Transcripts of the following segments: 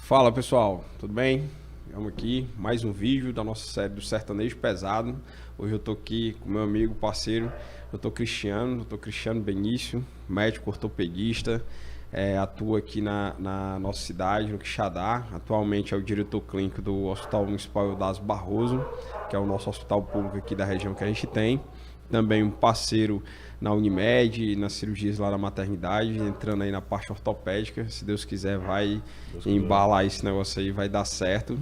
Fala pessoal, tudo bem? Estamos aqui, mais um vídeo da nossa série do Sertanejo Pesado. Hoje eu tô aqui com meu amigo, parceiro, Dr. Cristiano Benício, médico ortopedista, atua aqui na nossa cidade, no Quixadá. Atualmente é o diretor clínico do Hospital Municipal Eudásio Barroso, que é o nosso hospital público aqui da região que a gente tem. Também um parceiro na Unimed, nas cirurgias lá na maternidade, entrando aí na parte ortopédica. Se Deus quiser, vai embalar esse negócio aí, vai dar certo.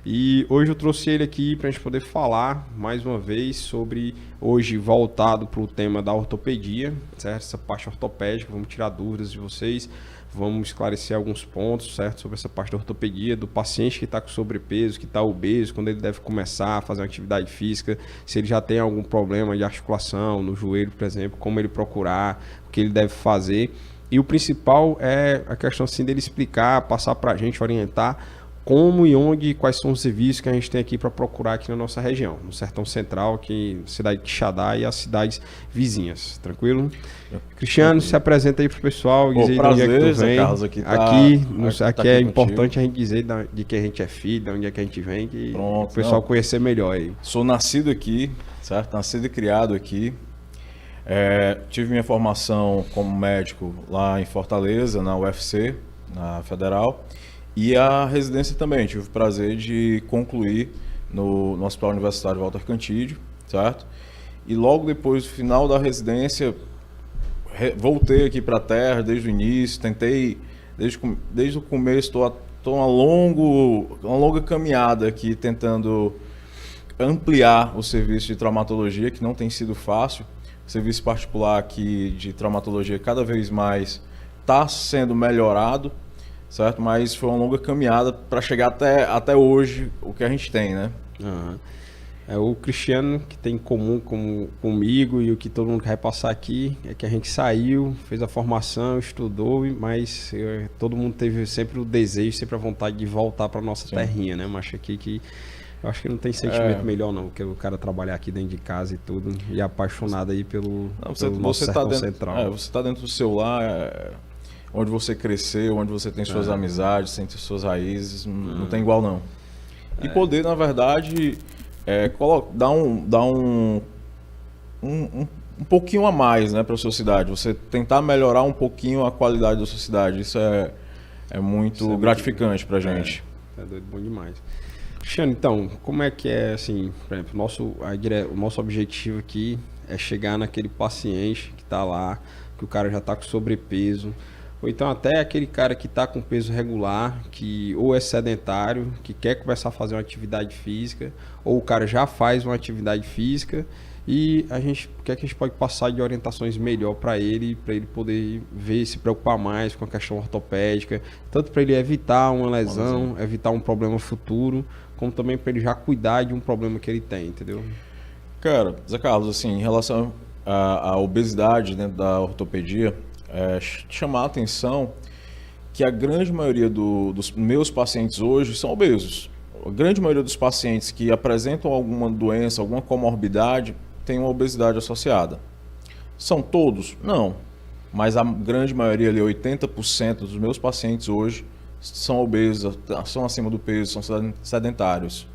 E hoje eu trouxe ele aqui para a gente poder falar mais uma vez sobre, hoje voltado para o tema da ortopedia, certo? Essa parte ortopédica, vamos tirar dúvidas de vocês, vamos esclarecer alguns pontos, certo? Sobre essa parte da ortopedia, do paciente que está com sobrepeso, que está obeso, quando ele deve começar a fazer uma atividade física, se ele já tem algum problema de articulação no joelho, por exemplo, como ele procurar, o que ele deve fazer. E o principal é a questão assim dele explicar, passar para a gente, orientar como e onde e quais são os serviços que a gente tem aqui para procurar aqui na nossa região, no Sertão Central, aqui cidade de Quixadá e as cidades vizinhas, tranquilo? Cristiano, se apresenta aí pro pessoal, diz aí de onde é que tu vem. Carlos, aqui é importante a gente dizer de que a gente é filho, de onde é que a gente vem, que o pessoal conhecer melhor aí. Sou nascido aqui, certo? Nascido e criado aqui. Tive minha formação como médico lá em Fortaleza, na UFC, na Federal. E a residência também, tive o prazer de concluir no Hospital Universitário Walter Cantídio, certo? E logo depois do final da residência, voltei aqui para a terra desde o início, tentei, desde o começo, estou uma longa caminhada aqui tentando ampliar o serviço de traumatologia, que não tem sido fácil. O serviço particular aqui de traumatologia cada vez mais está sendo melhorado, certo? Mas foi uma longa caminhada para chegar até hoje o que a gente tem, né? Uhum. O Cristiano, que tem em comum comigo e o que todo mundo quer passar aqui, é que a gente saiu, fez a formação, estudou, mas todo mundo teve sempre o desejo, sempre a vontade de voltar para nossa terrinha, né? Mas aqui que eu acho que não tem sentimento melhor não, que o cara trabalhar aqui dentro de casa e tudo, e apaixonado aí pelo nosso Sertão Central. Você está dentro do seu lar, onde você cresceu, onde você tem suas amizades, tem suas raízes, não tem igual não. E poder, na verdade, dar um pouquinho a mais, né, para a sua cidade. Você tentar melhorar um pouquinho a qualidade da sua cidade. Isso é muito gratificante para a gente. É doido, bom demais. Cristiano, então, como é que é, assim, por exemplo, o nosso objetivo aqui é chegar naquele paciente que está lá, que o cara já está com sobrepeso, ou então até aquele cara que está com peso regular, que ou é sedentário, que quer começar a fazer uma atividade física, ou o cara já faz uma atividade física e o que é que a gente pode passar de orientações melhor para ele poder ver, se preocupar mais com a questão ortopédica, tanto para ele evitar uma lesão, evitar um problema futuro, como também para ele já cuidar de um problema que ele tem, entendeu? Cara, Zé Carlos, assim, em relação à obesidade dentro da ortopedia, chamar a atenção que a grande maioria dos meus pacientes hoje são obesos. A grande maioria dos pacientes que apresentam alguma doença, alguma comorbidade, tem uma obesidade associada. São todos? Não. Mas a grande maioria, ali, 80% dos meus pacientes hoje são obesos, são acima do peso, são sedentários.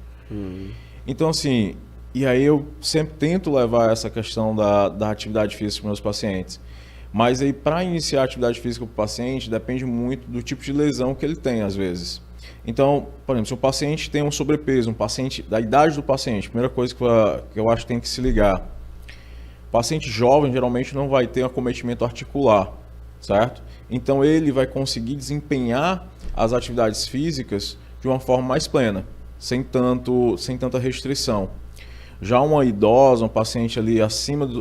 Então, assim, e aí eu sempre tento levar essa questão da atividade física para os meus pacientes. Mas aí, para iniciar a atividade física para o paciente, depende muito do tipo de lesão que ele tem, às vezes. Então, por exemplo, se o paciente tem um sobrepeso, da idade do paciente, primeira coisa que eu acho que tem que se ligar. O paciente jovem, geralmente, não vai ter um acometimento articular, certo? Então, ele vai conseguir desempenhar as atividades físicas de uma forma mais plena, sem tanta restrição. Já uma idosa, um paciente ali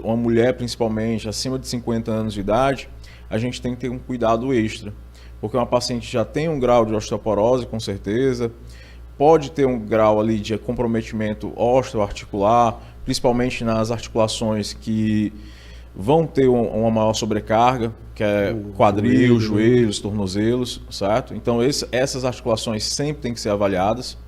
uma mulher principalmente, acima de 50 anos de idade, a gente tem que ter um cuidado extra. Porque uma paciente já tem um grau de osteoporose, com certeza, pode ter um grau ali de comprometimento osteoarticular, principalmente nas articulações que vão ter uma maior sobrecarga, que é quadril, joelhos, tornozelos, certo? Então essas articulações sempre têm que ser avaliadas,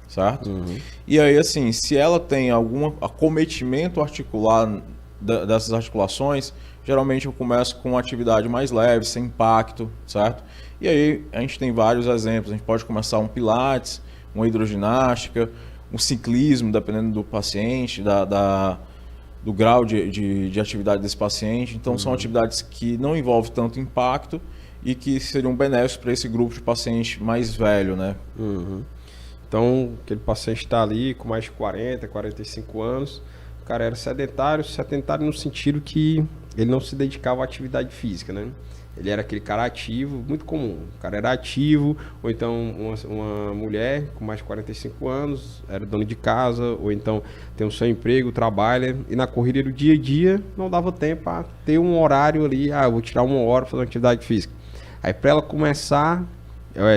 certo? E aí, assim, se ela tem algum acometimento articular dessas articulações, geralmente eu começo com uma atividade mais leve, sem impacto, certo? E aí a gente tem vários exemplos. A gente pode começar um pilates, uma hidroginástica, um ciclismo, dependendo do paciente, do grau de atividade desse paciente. Então, são atividades que não envolvem tanto impacto e que seriam benéficos para esse grupo de paciente mais velho, né? Então, aquele paciente está ali com mais de 40, 45 anos, o cara era sedentário no sentido que ele não se dedicava à atividade física, né? Ele era aquele cara ativo, muito comum. O cara era ativo, ou então uma mulher com mais de 45 anos, era dona de casa, ou então tem o seu emprego, trabalha, e na corrida do dia a dia não dava tempo para ter um horário ali, eu vou tirar 1 hora para fazer uma atividade física. Aí para ela começar,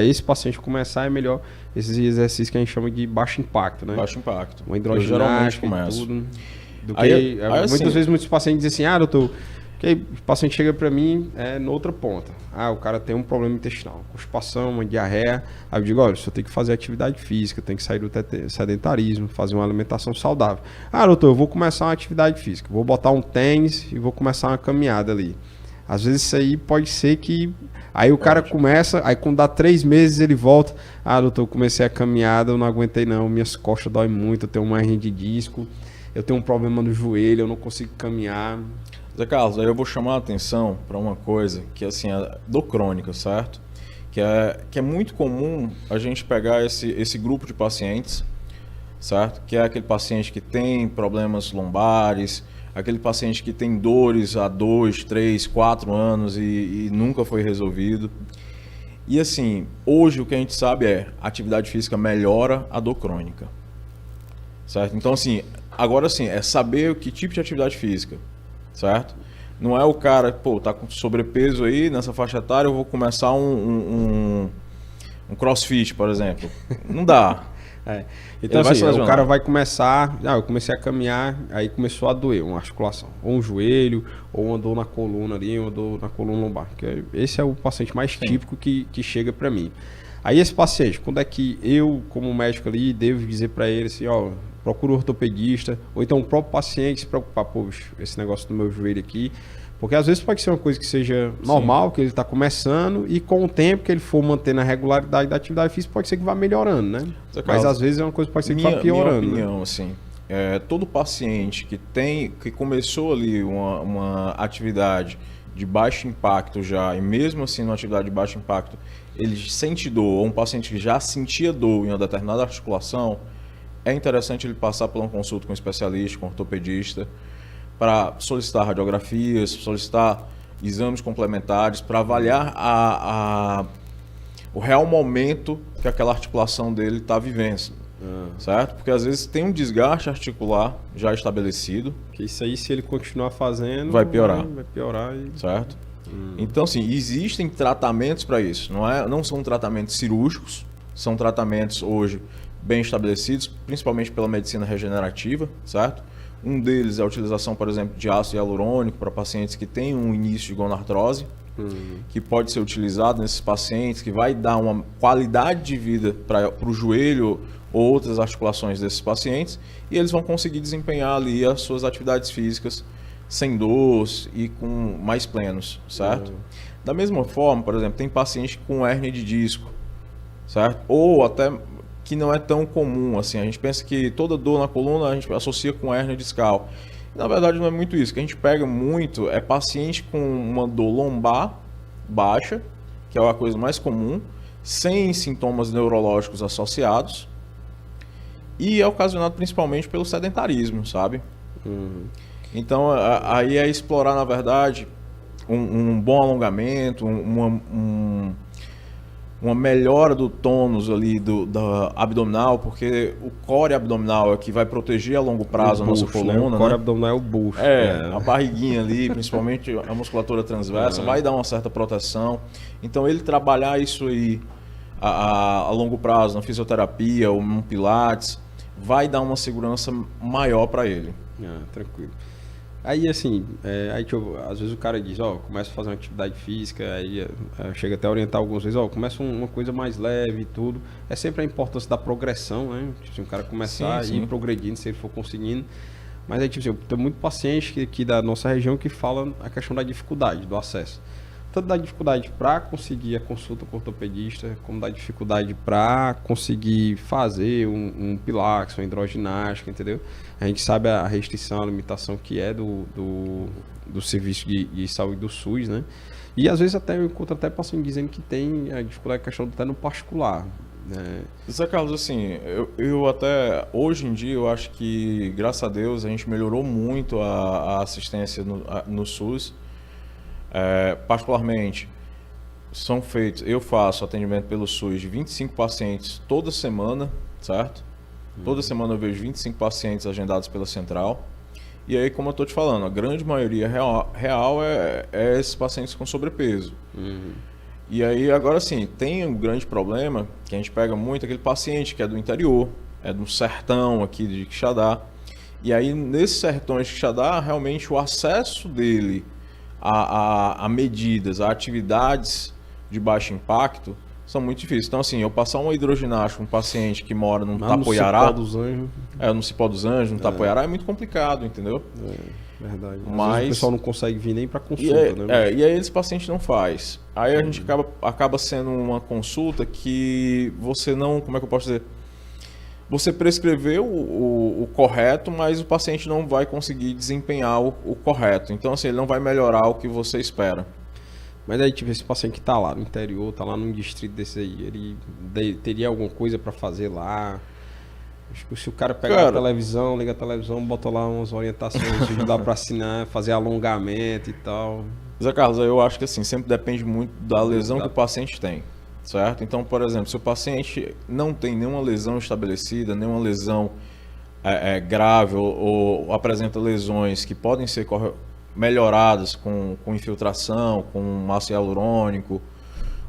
esse paciente começar, é melhor esses exercícios que a gente chama de baixo impacto, né? Baixo impacto. Uma hidroginástica e tudo. Muitas assim, vezes muitos pacientes dizem assim, doutor, que aí o paciente chega para mim noutra ponta. O cara tem um problema intestinal, constipação, uma diarreia. Aí eu digo, olha, você tem que fazer atividade física, tem que sair do sedentarismo, fazer uma alimentação saudável. Doutor, eu vou começar uma atividade física, vou botar um tênis e vou começar uma caminhada ali. Às vezes isso aí pode ser que... Aí o cara começa, aí quando dá 3 meses ele volta. Doutor, eu comecei a caminhada, eu não aguentei não, minhas costas doem muito, eu tenho uma hernia de disco, eu tenho um problema no joelho, eu não consigo caminhar. Zé Carlos, aí eu vou chamar a atenção para uma coisa que assim, é dor crônica, certo? Que é muito comum a gente pegar esse grupo de pacientes, certo? Que é aquele paciente que tem problemas lombares, aquele paciente que tem dores há 2, 3, 4 anos e nunca foi resolvido. E assim, hoje o que a gente sabe é a atividade física melhora a dor crônica, certo? Então assim, agora sim, é saber que tipo de atividade física, certo? Não é o cara, tá com sobrepeso aí, nessa faixa etária eu vou começar um crossfit, por exemplo. Não dá. Então assim, o cara vai começar, eu comecei a caminhar, aí começou a doer uma articulação, ou um joelho, ou uma dor na coluna ali, uma dor na coluna lombar. Esse é o paciente mais típico que chega para mim. Aí esse paciente, quando é que eu, como médico ali, devo dizer para ele assim, procura um ortopedista, ou então o próprio paciente se preocupar, esse negócio do meu joelho aqui, porque às vezes pode ser uma coisa que seja normal, que ele está começando, e com o tempo que ele for mantendo a regularidade da atividade física, pode ser que vá melhorando, né? Mas às vezes é uma coisa que pode ser que vá piorando. Minha opinião, assim, todo paciente que começou ali uma atividade de baixo impacto já, e mesmo assim numa atividade de baixo impacto, ele sente dor, ou um paciente que já sentia dor em uma determinada articulação, é interessante ele passar por uma consulta com um especialista, com um ortopedista, para solicitar radiografias, solicitar exames complementares, para avaliar o real momento que aquela articulação dele está vivendo, certo? Porque às vezes tem um desgaste articular já estabelecido. Que isso aí, se ele continuar fazendo, vai piorar. Vai piorar. Certo? Então, assim, existem tratamentos para isso. Não são tratamentos cirúrgicos, são tratamentos hoje bem estabelecidos, principalmente pela medicina regenerativa, certo? Um deles é a utilização, por exemplo, de ácido hialurônico para pacientes que têm um início de gonartrose, que pode ser utilizado nesses pacientes, que vai dar uma qualidade de vida para o joelho ou outras articulações desses pacientes, e eles vão conseguir desempenhar ali as suas atividades físicas sem dor e com mais plenos, certo? Da mesma forma, por exemplo, tem paciente com hérnia de disco, certo? Ou até que não é tão comum, assim, a gente pensa que toda dor na coluna a gente associa com hérnia discal. Na verdade não é muito isso, o que a gente pega muito é paciente com uma dor lombar baixa, que é a coisa mais comum, sem sintomas neurológicos associados, e é ocasionado principalmente pelo sedentarismo, sabe? Então aí é explorar, na verdade, um bom alongamento, uma melhora do tônus ali da abdominal, porque o core abdominal é que vai proteger a longo prazo a nossa coluna. Né? O core abdominal é o bucho. A barriguinha ali, principalmente a musculatura transversa, vai dar uma certa proteção. Então ele trabalhar isso aí a longo prazo, na fisioterapia ou no pilates, vai dar uma segurança maior para ele. Tranquilo. Aí, assim, às vezes o cara diz, começa a fazer uma atividade física, aí chega até a orientar algumas vezes, começa uma coisa mais leve e tudo. É sempre a importância da progressão, né? Se o cara começar a ir progredindo, se ele for conseguindo. Mas aí, tipo assim, tem muito paciente aqui da nossa região que fala a questão da dificuldade do acesso. Tanto da dificuldade para conseguir a consulta com o ortopedista, como da dificuldade para conseguir fazer um pilates, uma hidroginástica, entendeu? A gente sabe a restrição, a limitação que é do serviço de saúde do SUS, né? E às vezes até eu encontro até paciente dizendo que tem a dificuldade, a questão até no particular, né? Zé Carlos, assim, eu até, hoje em dia, eu acho que, graças a Deus, a gente melhorou muito a assistência no SUS. Particularmente, eu faço atendimento pelo SUS de 25 pacientes toda semana, certo? Toda semana eu vejo 25 pacientes agendados pela central. E aí, como eu estou te falando, a grande maioria real é esses pacientes com sobrepeso. E aí, agora sim, tem um grande problema que a gente pega muito, aquele paciente que é do interior, é do sertão aqui de Quixadá. E aí, nesses sertões de Quixadá, realmente o acesso dele a medidas, a atividades de baixo impacto são muito difíceis. Então, assim, eu passar uma hidroginástica um paciente que mora num Tapoiará... No Cipó dos Anjos. No Cipó dos Anjos, no Tapoiará, é muito complicado, entendeu? Verdade. Mas o pessoal não consegue vir nem para consulta, né? E aí esse paciente não faz. Aí a gente acaba sendo uma consulta que você não... Como é que eu posso dizer? Você prescreveu o correto, mas o paciente não vai conseguir desempenhar o correto. Então, assim, ele não vai melhorar o que você espera. Mas aí, tipo, esse paciente que tá lá no interior, tá lá num distrito desse aí, ele teria alguma coisa para fazer lá? Acho que se o cara pegar a televisão, liga a televisão, bota lá umas orientações, ajudar para assinar, fazer alongamento e tal. Zé Carlos, eu acho que assim, sempre depende muito da lesão que o paciente tem, certo? Então, por exemplo, se o paciente não tem nenhuma lesão estabelecida, nenhuma lesão grave ou apresenta lesões que podem ser melhoradas com infiltração, com ácido hialurônico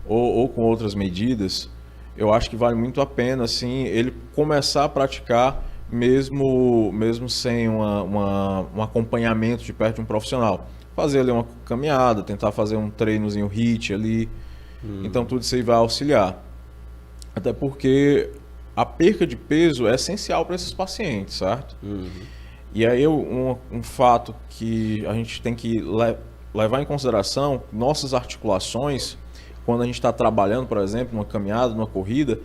ou com outras medidas, eu acho que vale muito a pena assim, ele começar a praticar mesmo sem um acompanhamento de perto de um profissional. Fazer ali uma caminhada, tentar fazer um treinozinho HIIT ali. Então tudo isso aí vai auxiliar. Até porque a perca de peso é essencial para esses pacientes, certo? E aí um fato que a gente tem que levar em consideração, nossas articulações, quando a gente está trabalhando, por exemplo, numa caminhada, numa corrida,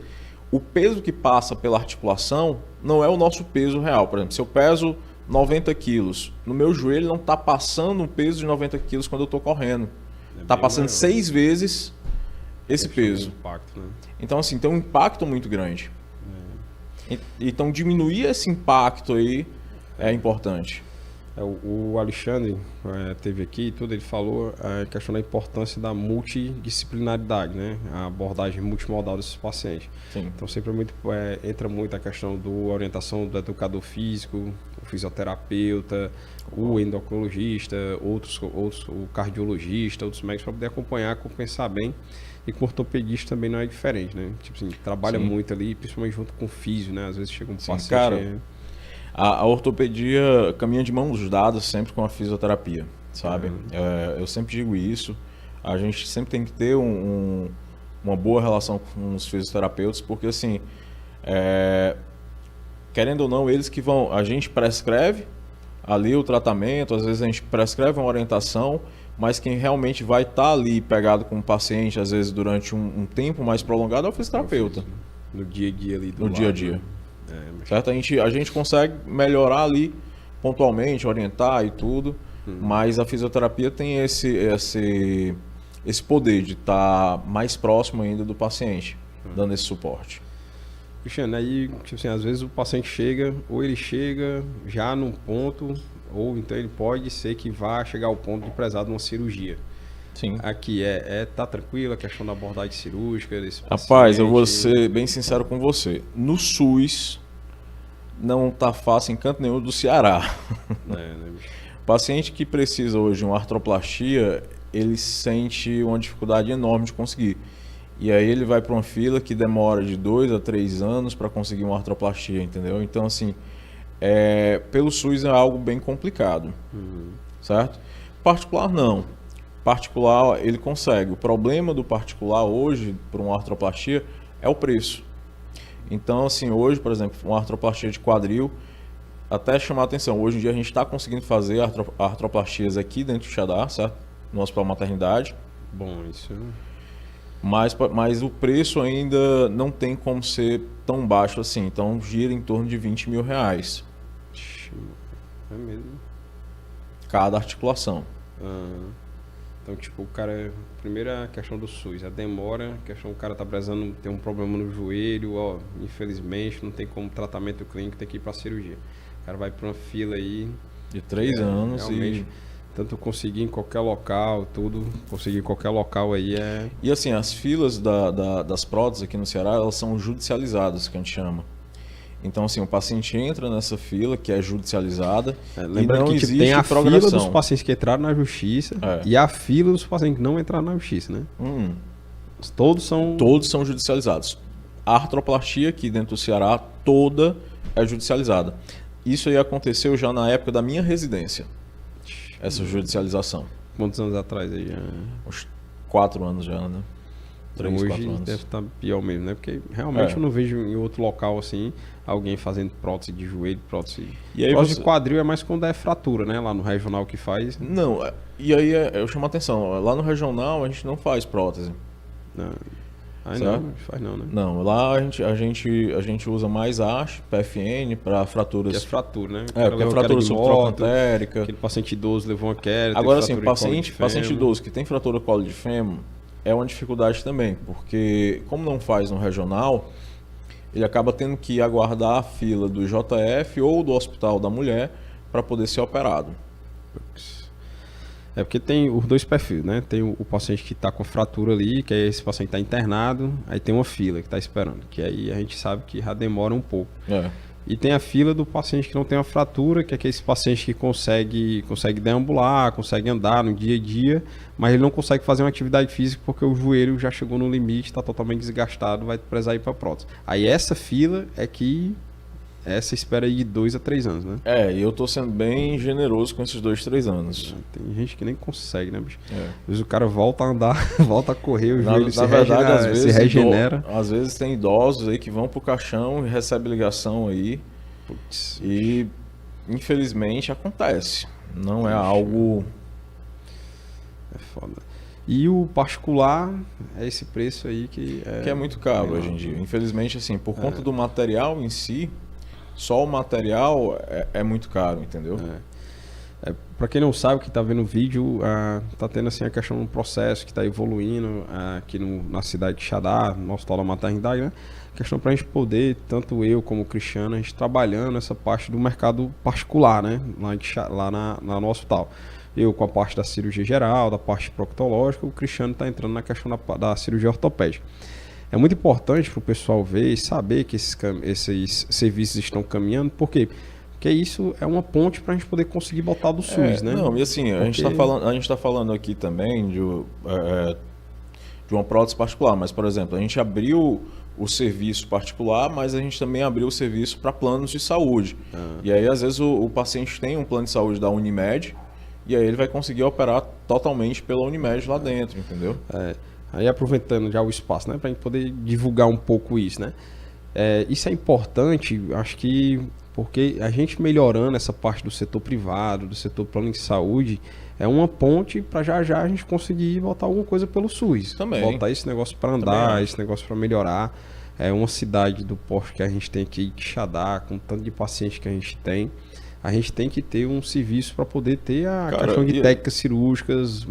o peso que passa pela articulação não é o nosso peso real. Por exemplo, se eu peso 90 quilos, no meu joelho não está passando um peso de 90 quilos quando eu estou correndo. Está passando 6 vezes esse peso. Impacto, né? Então, assim, tem um impacto muito grande. Então, diminuir esse impacto aí é importante. O Alexandre teve aqui e tudo, ele falou a questão da importância da multidisciplinaridade, né? A abordagem multimodal desses pacientes. Sim. Então sempre entra muito a questão da orientação do educador físico, o fisioterapeuta, o endocrinologista, o cardiologista, outros médicos para poder acompanhar, compensar bem. E com o ortopedista também não é diferente, né? Tipo assim, trabalha muito ali, principalmente junto com o físio, né? Às vezes chega um paciente... Cara, a ortopedia caminha de mãos dadas sempre com a fisioterapia, sabe? Eu sempre digo isso. A gente sempre tem que ter uma boa relação com os fisioterapeutas, porque assim, querendo ou não, eles que vão... A gente prescreve ali o tratamento, às vezes a gente prescreve uma orientação, mas quem realmente vai estar ali pegado com o paciente, às vezes durante um tempo mais prolongado, é o fisioterapeuta. No dia a dia ali do No dia a dia. Certo? A gente consegue melhorar ali pontualmente, orientar e tudo, mas a fisioterapia tem esse poder de estar mais próximo ainda do paciente, dando esse suporte. Cristiano, aí, tipo assim, às vezes o paciente chega, ou ele chega já num ponto, ou então ele pode ser que vá chegar ao ponto de precisar de uma cirurgia. Sim. Aqui tá tranquilo a questão da abordagem cirúrgica desse paciente? Rapaz, eu vou ser bem sincero com você. No SUS, não tá fácil em canto nenhum do Ceará. Né? Paciente que precisa hoje de uma artroplastia, ele sente uma dificuldade enorme de conseguir. E aí ele vai para uma fila que demora de 2 a 3 anos para conseguir uma artroplastia, entendeu? Então, assim, pelo SUS é algo bem complicado, certo? Particular, não. Particular, ele consegue. O problema do particular hoje, para uma artroplastia, é o preço. Então, assim, hoje, por exemplo, uma artroplastia de quadril, até chamar a atenção, hoje em dia a gente está conseguindo fazer artroplastias aqui dentro do Xadá, certo? No Hospital Maternidade. Bom, isso... Mas o preço ainda não tem como ser tão baixo assim, então gira em torno de R$20 mil. É mesmo? Cada articulação. Então, tipo, o cara... Primeira questão do SUS, a demora, a questão o cara tá precisando ter um problema no joelho, ó, infelizmente não tem como tratamento clínico, tem que ir pra cirurgia. O cara vai pra uma fila aí... De 3 anos realmente, tanto conseguir em qualquer local, tudo, conseguir em qualquer local aí é... E assim, as filas das próteses aqui no Ceará, elas são judicializadas, que a gente chama. Então, assim, o paciente entra nessa fila, que é judicializada, lembrando que tipo, tem a fila dos pacientes que entraram na justiça e a fila dos pacientes que não entraram na justiça, né? Todos são judicializados. A artroplastia aqui dentro do Ceará, toda é judicializada. Isso aí aconteceu já na época da minha residência, essa judicialização. Quantos anos atrás aí? Uns 4 anos já, né? 3, hoje 4 anos. Deve estar pior mesmo, né? Porque realmente eu não vejo em outro local assim alguém fazendo prótese de joelho, prótese de quadril é mais quando é fratura, né? Lá no regional que faz. Não, e aí eu chamo a atenção, lá no regional a gente não faz prótese. Aí não faz não, né? Não, lá a gente usa mais haste, PFN para fraturas. Que é fratura, né? Porque é fratura subtrocantérica. Aquele paciente idoso levou uma queda. Agora sim, paciente idoso que tem fratura colo de fêmur é uma dificuldade também, porque como não faz no regional, ele acaba tendo que aguardar a fila do JF ou do Hospital da Mulher para poder ser operado. É porque tem os dois perfis, né? Tem o paciente que está com fratura ali, que aí esse paciente está internado, aí tem uma fila que está esperando, que aí a gente sabe que já demora um pouco. E tem a fila do paciente que não tem uma fratura, que é aquele paciente que consegue deambular, consegue andar no dia a dia, mas ele não consegue fazer uma atividade física porque o joelho já chegou no limite, está totalmente desgastado, vai precisar ir para prótese. Aí essa fila é que essa espera aí de 2 a 3 anos, né? E eu tô sendo bem generoso com esses 2, 3 anos. Tem gente que nem consegue, né, bicho? Às vezes o cara volta a andar, volta a correr, o joelho se regenera. Às vezes tem idosos aí que vão pro caixão e recebem ligação aí. Putz. E infelizmente acontece. Não é algo... É foda. E o particular é esse preço aí que é muito caro hoje em dia. Infelizmente, assim, por conta do material em si, só o material é muito caro, entendeu? Para quem não sabe, que está vendo o vídeo, tá tendo assim a questão do processo que está evoluindo aqui na cidade de Xadá, no Hospital da Maternidade, né? Questão para a gente poder, tanto eu como o Cristiano, a gente trabalhando essa parte do mercado particular, né? Lá no hospital. Eu com a parte da cirurgia geral, da parte proctológica, o Cristiano está entrando na questão da cirurgia ortopédica. É muito importante para o pessoal ver e saber que esses serviços estão caminhando, por quê? Porque isso é uma ponte para a gente poder conseguir botar do SUS, né? Não, e assim, a gente está falando aqui também de uma prótese particular, mas, por exemplo, a gente abriu o serviço particular, mas a gente também abriu o serviço para planos de saúde. E aí, às vezes, o paciente tem um plano de saúde da Unimed, e aí ele vai conseguir operar totalmente pela Unimed lá dentro, entendeu? Aí aproveitando já o espaço, né, para a gente poder divulgar um pouco isso, né? Isso é importante, acho que porque a gente melhorando essa parte do setor privado, do setor plano de saúde, é uma ponte para já a gente conseguir botar alguma coisa pelo SUS. Também. Botar esse negócio para andar, esse negócio para melhorar. É uma cidade do porte que a gente tem aqui, Quixadá, com o tanto de pacientes que a gente tem que ter um serviço para poder ter questão de técnicas cirúrgicas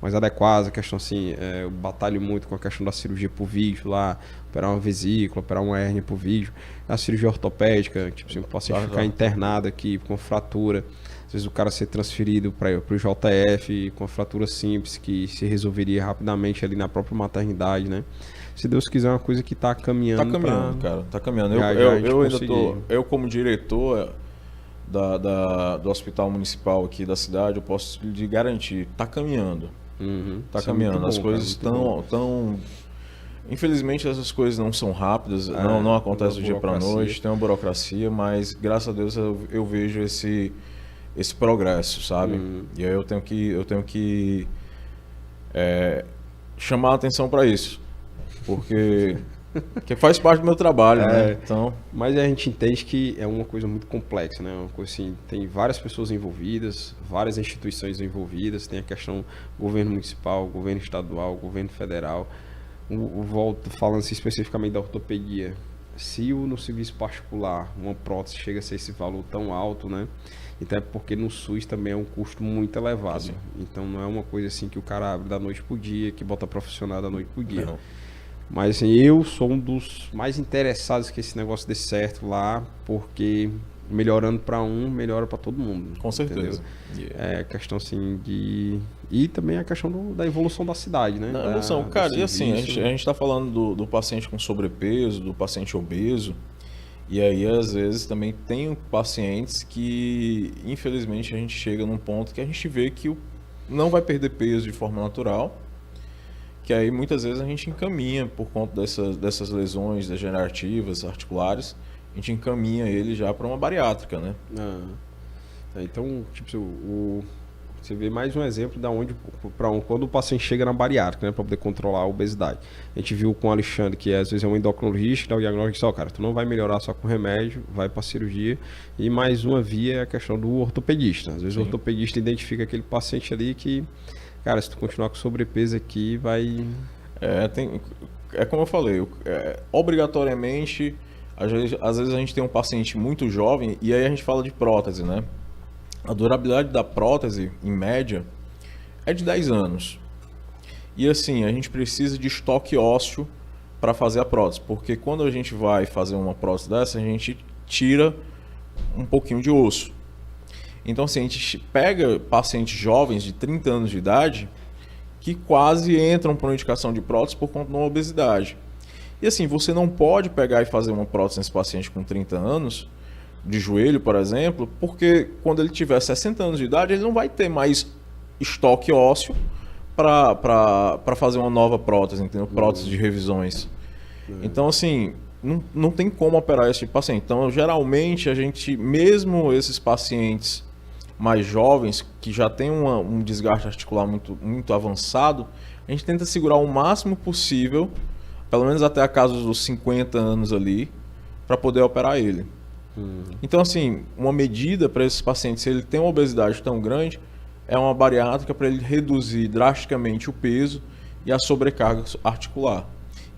mais adequadas, a questão assim, eu batalho muito com a questão da cirurgia por vídeo lá, operar uma vesícula, operar uma hérnia por vídeo, a cirurgia ortopédica, tipo assim, o paciente ficar internado aqui com fratura, às vezes o cara ser transferido para o JF com fratura simples que se resolveria rapidamente ali na própria maternidade, né? Se Deus quiser, é uma coisa que está caminhando. Tá caminhando, cara, tá caminhando. Eu como diretor do hospital municipal aqui da cidade, eu posso lhe garantir, tá caminhando. Tá caminhando. As coisas estão... Infelizmente essas coisas não são rápidas, não acontece do dia para noite, tem uma burocracia, mas graças a Deus eu vejo esse progresso, sabe? E aí eu tenho que chamar a atenção para isso, porque Que faz parte do meu trabalho, né? Então... Mas a gente entende que é uma coisa muito complexa, né? Uma coisa assim, tem várias pessoas envolvidas, várias instituições envolvidas, tem a questão governo municipal, governo estadual, governo federal. Volto falando assim, especificamente da ortopedia. Se no serviço particular uma prótese chega a ser esse valor tão alto, né? Então é porque no SUS também é um custo muito elevado. Sim. Então não é uma coisa assim que o cara abre da noite pro dia, que bota profissional da noite pro dia. Não. Mas assim, eu sou um dos mais interessados que esse negócio dê certo lá, porque melhorando para um, melhora para todo mundo. Com certeza. Yeah. É questão assim de... E também a questão da evolução da cidade, né? Na evolução, cara, e assim, a gente tá falando do paciente com sobrepeso, do paciente obeso, e aí às vezes também tem pacientes que, infelizmente, a gente chega num ponto que a gente vê que não vai perder peso de forma natural, que aí muitas vezes a gente encaminha por conta dessas lesões degenerativas, articulares, a gente encaminha ele já para uma bariátrica, né? Então, tipo, você vê mais um exemplo da onde, quando o paciente chega na bariátrica, né, para poder controlar a obesidade. A gente viu com o Alexandre, que às vezes é um endocrinologista, dá o diagnóstico e diz, cara, tu não vai melhorar só com remédio, vai para cirurgia. E mais uma via é a questão do ortopedista. Às vezes o ortopedista identifica aquele paciente ali que, cara, se tu continuar com sobrepeso aqui, vai... É como eu falei, obrigatoriamente, às vezes a gente tem um paciente muito jovem e aí a gente fala de prótese, né? A durabilidade da prótese, em média, é de 10 anos. E assim, a gente precisa de estoque ósseo para fazer a prótese, porque quando a gente vai fazer uma prótese dessa, a gente tira um pouquinho de osso. Então, assim, a gente pega pacientes jovens de 30 anos de idade que quase entram por uma indicação de prótese por conta de uma obesidade. E assim, você não pode pegar e fazer uma prótese nesse paciente com 30 anos, de joelho, por exemplo, porque quando ele tiver 60 anos de idade, ele não vai ter mais estoque ósseo para fazer uma nova prótese, entendeu? Prótese de revisões. Então, assim, não tem como operar esse tipo de paciente. Então, geralmente, a gente, mesmo esses pacientes mais jovens, que já têm um desgaste articular muito avançado, a gente tenta segurar o máximo possível, pelo menos até a casa dos 50 anos ali, para poder operar ele. Então, assim, uma medida para esses pacientes, se ele tem uma obesidade tão grande, é uma bariátrica para ele reduzir drasticamente o peso e a sobrecarga articular.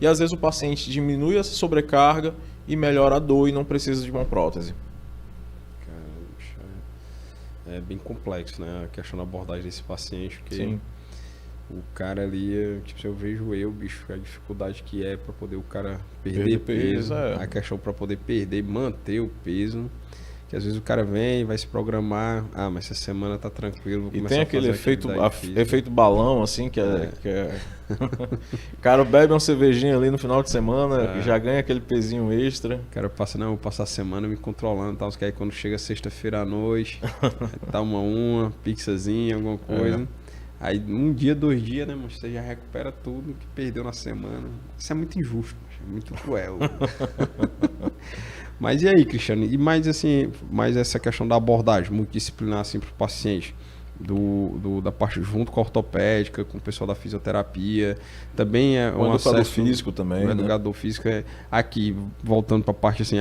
E às vezes o paciente diminui essa sobrecarga e melhora a dor e não precisa de uma prótese. É bem complexo, né? A questão da abordagem desse paciente, porque Sim. O cara ali, tipo, se eu vejo bicho, a dificuldade que é para poder o cara perder peso, a questão para poder perder, manter o peso, que às vezes o cara vem, vai se programar, mas essa semana tá tranquilo, vou começar tem aquele efeito balão, assim, que é... O cara bebe uma cervejinha ali no final de semana, já ganha aquele pezinho extra. O cara passa, vou passar a semana me controlando, tal, que aí quando chega sexta-feira à noite, tá uma pizzazinha, alguma coisa. Aí 1 dia, 2 dias, né, mano? Você já recupera tudo que perdeu na semana. Isso é muito injusto, é muito cruel. Mas e aí, Cristiano? E mais assim, mais essa questão da abordagem multidisciplinar assim para o paciente, da parte junto com a ortopédica, com o pessoal da fisioterapia, também é um educador acesso físico também, o educador físico aqui, voltando para a parte assim,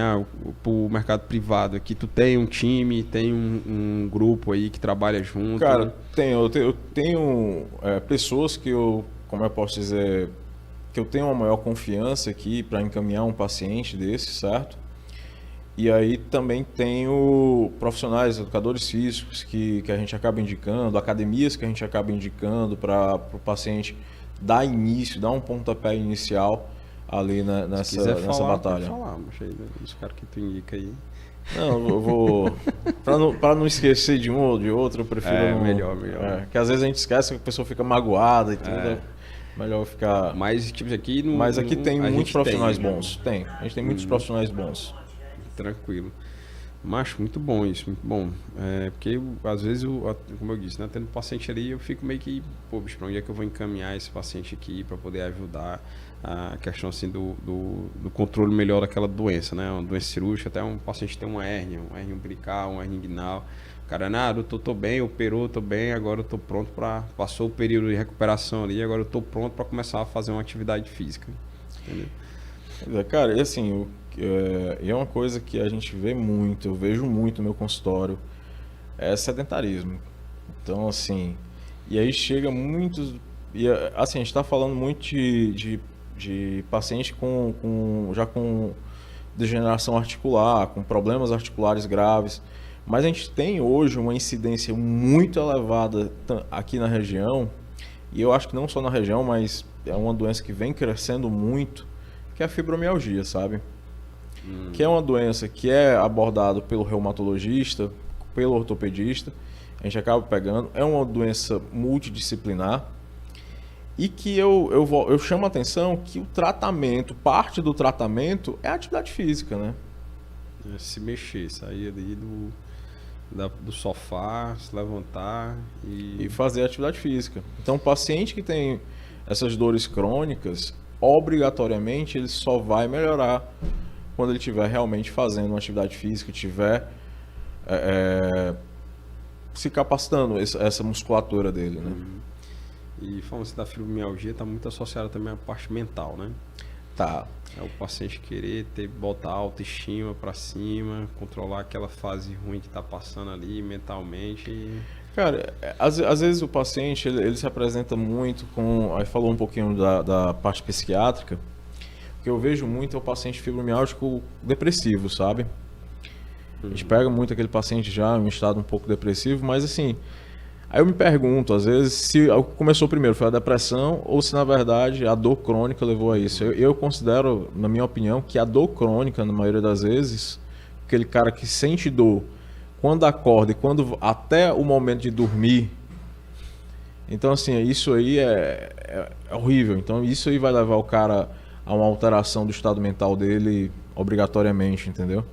para o mercado privado, aqui tu tem um time, tem um grupo aí que trabalha junto. Cara, eu tenho pessoas que como eu posso dizer, que eu tenho uma maior confiança aqui para encaminhar um paciente desse, certo? E aí também tenho profissionais, educadores físicos que a gente acaba indicando, academias que a gente acaba indicando para o paciente dar início, dar um pontapé inicial ali nessa batalha. Pode falar, mas aí, os caras que tu indica aí. Não, eu vou... para não esquecer de um ou de outro, eu prefiro... Melhor. Que às vezes a gente esquece que a pessoa fica magoada e tudo. Melhor ficar... Mas tipo, Mas aqui tem muitos profissionais bons. A gente tem muitos profissionais bons. Tranquilo. Macho, muito bom isso, muito bom. Porque às vezes, como eu disse, né, tendo um paciente ali, eu fico meio que, bicho, pra onde é que eu vou encaminhar esse paciente aqui para poder ajudar a questão assim do controle melhor daquela doença, né? Uma doença cirúrgica, até um paciente tem uma hérnia umbilical, uma hérnia inguinal. O cara, eu tô bem, operou, tô bem, agora eu tô pronto passou o período de recuperação ali, agora eu tô pronto para começar a fazer uma atividade física. Entendeu? Cara, e assim, é uma coisa que a gente vê muito, eu vejo muito no meu consultório, é sedentarismo. Então, assim, e aí chega muitos. E assim, a gente está falando muito de paciente já com degeneração articular, com problemas articulares graves. Mas a gente tem hoje uma incidência muito elevada aqui na região, e eu acho que não só na região, mas é uma doença que vem crescendo muito, que é a fibromialgia, sabe? Que é uma doença que é abordada pelo reumatologista, pelo ortopedista, a gente acaba pegando, é uma doença multidisciplinar e que eu chamo a atenção que o tratamento, parte do tratamento é a atividade física, né? Se mexer, sair ali do sofá, se levantar E fazer atividade física. Então, o paciente que tem essas dores crônicas, obrigatoriamente ele só vai melhorar quando ele estiver realmente fazendo uma atividade física, estiver se capacitando essa musculatura dele, né? E falando assim da fibromialgia, está muito associada também à parte mental, né? Tá. É o paciente querer botar a autoestima para cima, controlar aquela fase ruim que está passando ali mentalmente. Cara, às vezes o paciente ele se apresenta muito com. Aí falou um pouquinho da parte psiquiátrica. O que eu vejo muito é o paciente fibromialgico depressivo, sabe? A gente pega muito aquele paciente já em um estado um pouco depressivo, mas assim. Aí eu me pergunto, às vezes, se o que começou primeiro foi a depressão ou se, na verdade, a dor crônica levou a isso. Eu considero, na minha opinião, que a dor crônica, na maioria das vezes, aquele cara que sente dor quando acorda e quando até o momento de dormir. Então, assim, isso aí é horrível. Então, isso aí vai levar o cara a uma alteração do estado mental dele obrigatoriamente, entendeu?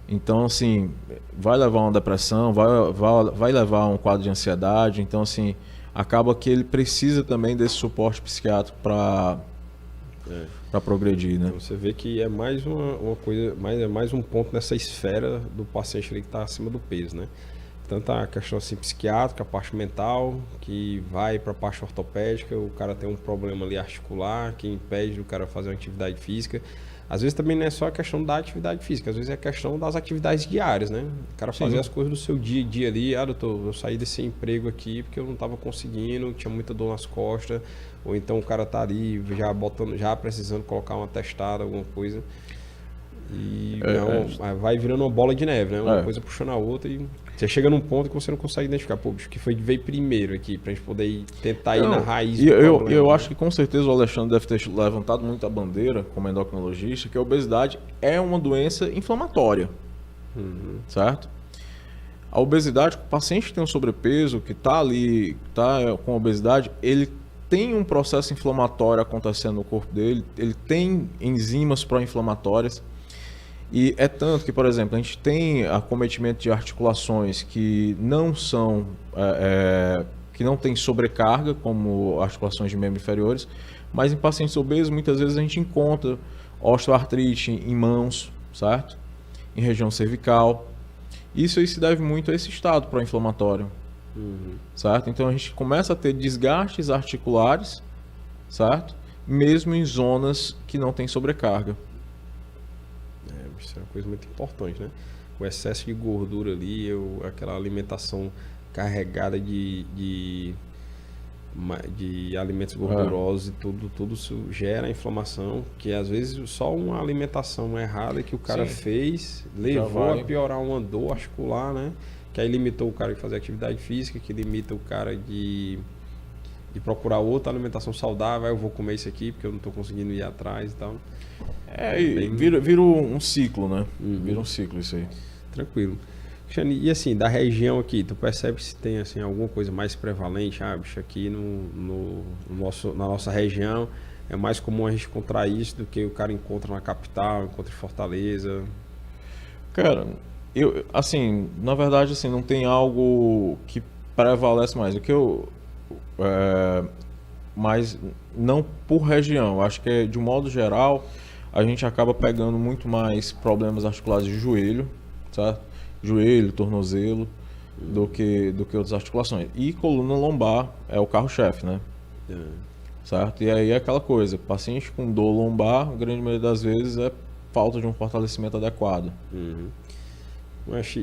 Então, assim, vai levar a uma depressão, vai levar a um quadro de ansiedade. Então, assim, acaba que ele precisa também desse suporte psiquiátrico para progredir, né? Então, você vê que é mais uma coisa, é mais um ponto nessa esfera do paciente ali que está acima do peso, né? Tanto a questão assim, psiquiátrica, a parte mental, que vai para a parte ortopédica, o cara tem um problema ali articular, que impede o cara fazer uma atividade física. Às vezes também não é só a questão da atividade física, às vezes é a questão das atividades diárias, né? O cara fazer as coisas do seu dia a dia ali, doutor, eu saí desse emprego aqui porque eu não estava conseguindo, tinha muita dor nas costas, ou então o cara tá ali já precisando colocar uma testada, alguma coisa. E vai virando uma bola de neve, né? Uma coisa puxando a outra e você chega num ponto que você não consegue identificar, pô, bicho, que veio primeiro aqui, pra gente poder tentar ir na raiz do problema. Eu acho que com certeza o Alexandre deve ter levantado muito a bandeira, como endocrinologista, que a obesidade é uma doença inflamatória, certo? A obesidade, o paciente que tem um sobrepeso, que está ali, está com obesidade, ele tem um processo inflamatório acontecendo no corpo dele, ele tem enzimas pró-inflamatórias. E é tanto que, por exemplo, a gente tem acometimento de articulações que não são, que não tem sobrecarga, como articulações de membros inferiores, mas em pacientes obesos, muitas vezes a gente encontra osteoartrite em mãos, certo? Em região cervical. Isso aí se deve muito a esse estado pró-inflamatório, certo? Então a gente começa a ter desgastes articulares, certo? Mesmo em zonas que não tem sobrecarga. Isso é uma coisa muito importante, né? O excesso de gordura ali, aquela alimentação carregada de alimentos gordurosos e tudo isso gera inflamação, que às vezes só uma alimentação errada que o cara fez levou a piorar uma dor articular, né? Que aí limitou o cara de fazer atividade física, que limita o cara de procurar outra alimentação saudável. Eu vou comer isso aqui porque eu não estou conseguindo ir atrás e tal. Vira um ciclo, né? Vira um ciclo isso aí. Tranquilo. Cristiane, e assim, da região aqui, tu percebe se tem assim, alguma coisa mais prevalente? Bicho, aqui na nossa região é mais comum a gente encontrar isso do que o cara encontra na capital, encontra em Fortaleza. Cara, assim, na verdade, assim, não tem algo que prevalece mais. O que mas não por região. Eu acho que, de um modo geral, a gente acaba pegando muito mais problemas articulares de joelho, certo? Joelho, tornozelo, do que outras articulações. E coluna lombar é o carro-chefe, né? certo? E aí é aquela coisa, paciente com dor lombar, a grande maioria das vezes é falta de um fortalecimento adequado. Uhum.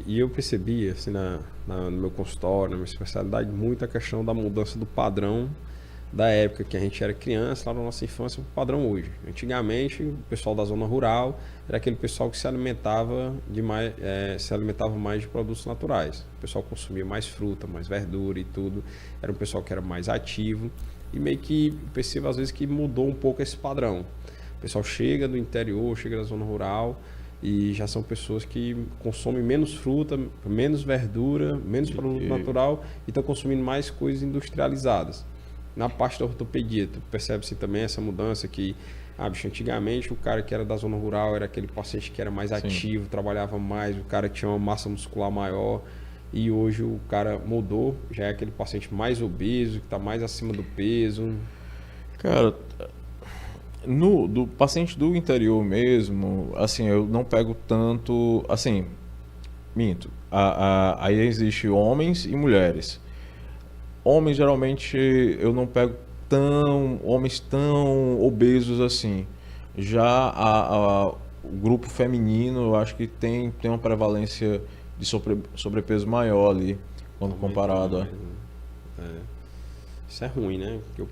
E eu percebi, assim, no meu consultório, na minha especialidade, muito a questão da mudança do padrão da época que a gente era criança, lá na nossa infância, o padrão hoje. Antigamente, o pessoal da zona rural era aquele pessoal que se alimentava mais de produtos naturais. O pessoal consumia mais fruta, mais verdura e tudo. Era um pessoal que era mais ativo. E meio que percebo às vezes que mudou um pouco esse padrão. O pessoal chega do interior, chega da zona rural e já são pessoas que consomem menos fruta, menos verdura, menos produto natural e estão consumindo mais coisas industrializadas. Na parte da ortopedia, tu percebe-se também essa mudança que, bicho, antigamente o cara que era da zona rural era aquele paciente que era mais ativo, trabalhava mais, o cara tinha uma massa muscular maior e hoje o cara mudou, já é aquele paciente mais obeso, que está mais acima do peso. Cara, do paciente do interior mesmo, assim, eu não pego tanto, assim, minto, aí existe homens e mulheres. Homens, geralmente, eu não pego homens tão obesos assim. Já o grupo feminino, eu acho que tem uma prevalência de sobrepeso maior ali, quando comparado. Isso é ruim, né? Porque o